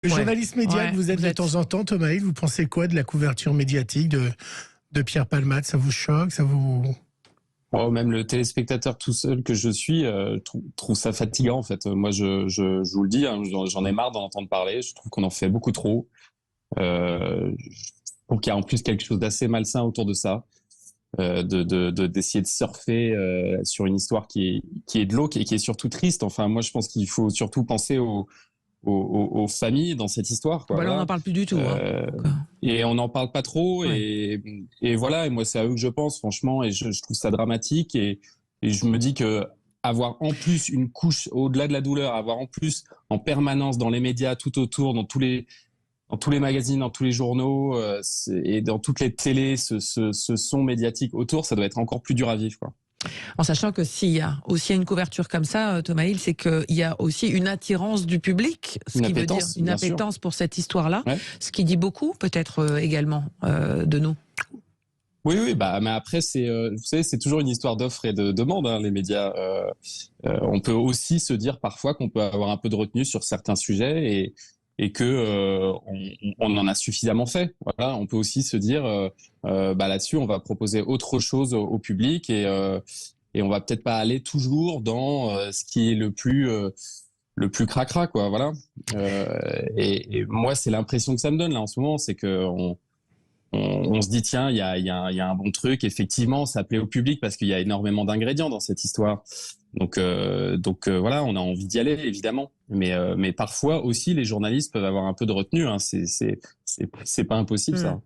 Le Ouais, journaliste média ouais, que vous êtes de temps en temps, Thomas Hill, vous pensez quoi de la couverture médiatique de Pierre Palmade? Ça vous choque? Ça vous... Oh, même le téléspectateur tout seul que je suis trouve ça fatigant en fait. Moi, je vous le dis, hein, j'en ai marre d'en entendre parler. Je trouve qu'on en fait beaucoup trop. Je trouve qu'il y a en plus quelque chose d'assez malsain autour de ça, d'essayer de surfer sur une histoire qui est glauque et qui est surtout triste. Enfin, moi, je pense qu'il faut surtout penser aux familles dans cette histoire, quoi. Bah là, on n'en Voilà. parle plus du tout. Hein. Donc, Et on n'en parle pas trop. ouais. Et voilà. Et moi, c'est à eux que je pense, franchement. Et je trouve ça dramatique. Et je me dis que avoir en plus une couche au-delà de la douleur, avoir en plus en permanence dans les médias, tout autour, dans tous les magazines, dans tous les journaux et dans toutes les télés, ce son médiatique autour, ça doit être encore plus dur à vivre, quoi. En sachant que s'il y a aussi une couverture comme ça, Thomas Hill, c'est qu'il y a aussi une attirance du public, ce Une qui veut dire appétence, une bien sûr. appétence pour cette histoire-là, Ouais. ce qui dit beaucoup peut-être également de nous. Oui, oui, bah, mais après, vous savez, c'est toujours une histoire d'offre et de demande, hein, les médias. On peut aussi se dire parfois qu'on peut avoir un peu de retenue sur certains sujets et que on en a suffisamment fait. Voilà, on peut aussi se dire, bah là-dessus, on va proposer autre chose au public et on va peut-être pas aller toujours dans ce qui est le plus cracra, quoi. Voilà. Et moi, c'est l'impression que ça me donne là en ce moment, c'est que on se dit tiens, il y a un bon truc. Effectivement, ça plaît au public parce qu'il y a énormément d'ingrédients dans cette histoire. Donc voilà, on a envie d'y aller évidemment. Mais parfois aussi, les journalistes peuvent avoir un peu de retenue. Hein. C'est pas impossible ça.